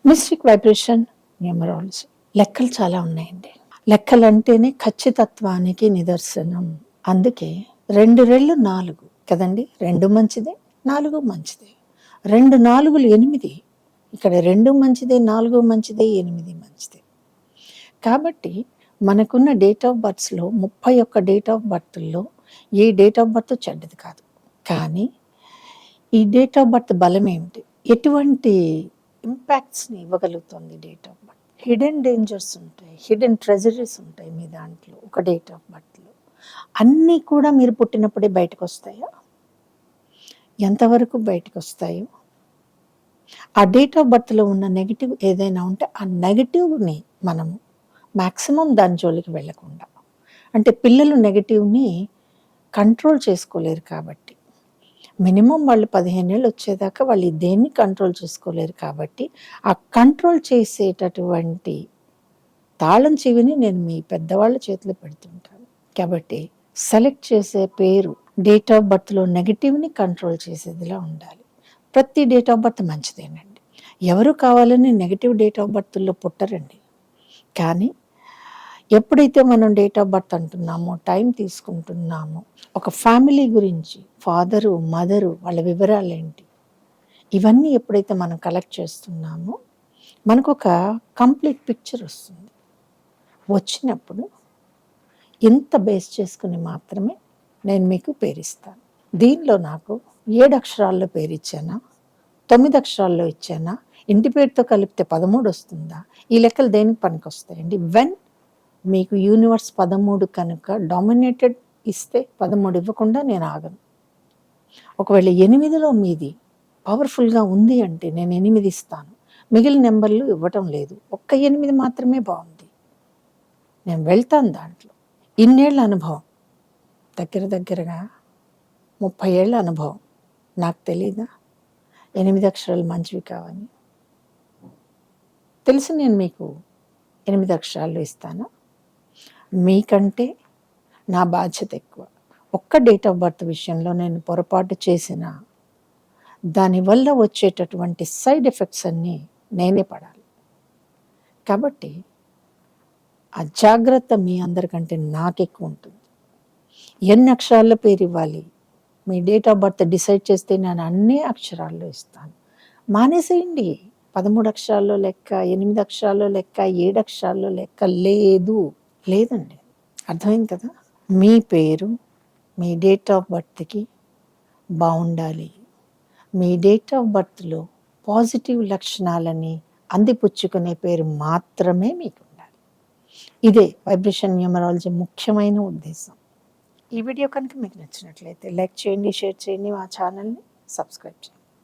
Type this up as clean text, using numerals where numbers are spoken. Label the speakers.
Speaker 1: Mystic vibration numerology. లెక్కలు చాలా ఉన్నాయండి. లెక్కలు అంటేనే ఖచ్చితత్వానికి నిదర్శనం. అందుకే 2 రెళ్ళు 4 కదండి. 2 మంచిదే, 4 మంచిదే. 2 4లు 8. ఇక్కడ 2 మంచిదే, 4 మంచిదే, 8 మంచిదే. కాబట్టి మనకున్న డేట్ ఆఫ్ బర్త్స్లో 31 డేట్ ఆఫ్ బర్త్లో ఏ డేట్ ఆఫ్ బర్త్ చెడ్డది కాదు. కానీ ఈ డేట్ ఆఫ్ బర్త్ బలం ఏమిటి, ఎటువంటి ఇంపాక్ట్స్ని ఇవ్వగలుగుతుంది date of birth? Hidden dangers ఉంటాయి, హిడెన్ ట్రెజరీస్ ఉంటాయి మీ దాంట్లో. ఒక డేట్ ఆఫ్ బర్త్లో అన్నీ కూడా మీరు పుట్టినప్పుడే బయటకు వస్తాయా? ఎంతవరకు బయటకు వస్తాయో ఆ డేట్ ఆఫ్ బర్త్లో ఉన్న నెగిటివ్ ఏదైనా ఉంటే ఆ నెగిటివ్ని మనము మ్యాక్సిమం దాని జోలికి వెళ్ళకుండా, అంటే పిల్లలు నెగిటివ్ని కంట్రోల్ చేసుకోలేరు కాబట్టి, మినిమం వాళ్ళు 15 ఏళ్ళు వచ్చేదాకా వాళ్ళు దేన్ని కంట్రోల్ చేసుకోలేరు కాబట్టి ఆ కంట్రోల్ చేసేటటువంటి తాళం చెవిని నేను మీ పెద్దవాళ్ళ చేతిలో పెడుతుంటాను. కాబట్టి సెలెక్ట్ చేసే పేరు డేట్ ఆఫ్ బర్త్లో నెగిటివ్ని కంట్రోల్ చేసేదిలా ఉండాలి. ప్రతి డేట్ ఆఫ్ బర్త్ మంచిదేనండి. ఎవరు కావాలని నెగిటివ్ డేట్ ఆఫ్ బర్త్లో పుట్టరండి. కానీ ఎప్పుడైతే మనం డేట్ ఆఫ్ బర్త్ అంటున్నామో, టైం తీసుకుంటున్నామో, ఒక ఫ్యామిలీ గురించి ఫాదరు మదరు వాళ్ళ వివరాలు ఏంటి, ఇవన్నీ ఎప్పుడైతే మనం కలెక్ట్ చేస్తున్నామో మనకు ఒక కంప్లీట్ పిక్చర్ వస్తుంది. వచ్చినప్పుడు ఇంత బేస్ చేసుకుని మాత్రమే నేను మీకు పేరిస్తాను. దీనిలో నాకు 7 అక్షరాల్లో పేరు ఇచ్చానా, 9 అక్షరాల్లో ఇచ్చానా, ఇంటి పేరుతో కలిపితే 13 వస్తుందా? ఈ లెక్కలు దేనికి పనికి వస్తాయండి? వెన్ మీకు యూనివర్స్ 13 కనుక డామినేటెడ్ ఇస్తే 13 ఇవ్వకుండా నేను ఆగను. ఒకవేళ 8లో మీది పవర్ఫుల్గా ఉంది అంటే నేను 8 ఇస్తాను. మిగిలిన నెంబర్లు ఇవ్వటం లేదు. ఒక్క 8 మాత్రమే బాగుంది, నేను వెళ్తాను దాంట్లో. ఇన్నేళ్ల అనుభవం, దగ్గరగా 30 ఏళ్ల అనుభవం. నాకు తెలీదా 8 అక్షరాలు మంచివి కావని? తెలిసి నేను మీకు 8 అక్షరాలు ఇస్తాను. మీకంటే నా బాధ్యత ఎక్కువ. ఒక్క డేట్ ఆఫ్ బర్త్ విషయంలో నేను పొరపాటు చేసిన దానివల్ల వచ్చేటటువంటి సైడ్ ఎఫెక్ట్స్ అన్నీ నేనే పడాలి. కాబట్టి ఆ జాగ్రత్త మీ అందరికంటే నాకు ఎక్కువ ఉంటుంది. ఎన్ని అక్షరాల పేరు ఇవ్వాలి, మీ డేట్ ఆఫ్ బర్త్ డిసైడ్ చేస్తే నేను అన్ని అక్షరాల్లో ఇస్తాను. మానేసేయండి 13 అక్షరాల్లో లెక్క, 8 అక్షరాల్లో లెక్క, 7 అక్షరాల్లో లెక్క లేదండి. అర్థమైంది కదా? మీ పేరు మీ డేట్ ఆఫ్ బర్త్కి బాగుండాలి. మీ డేట్ ఆఫ్ బర్త్లో పాజిటివ్ లక్షణాలని అందిపుచ్చుకునే పేరు మాత్రమే మీకు ఉండాలి. ఇదే వైబ్రేషన్ న్యూమరాలజీ ముఖ్యమైన ఉద్దేశం. ఈ వీడియో కనుక మీకు నచ్చినట్లయితే లైక్ చేయండి, షేర్ చేయండి, మా ఛానల్ని సబ్స్క్రైబ్ చేయండి.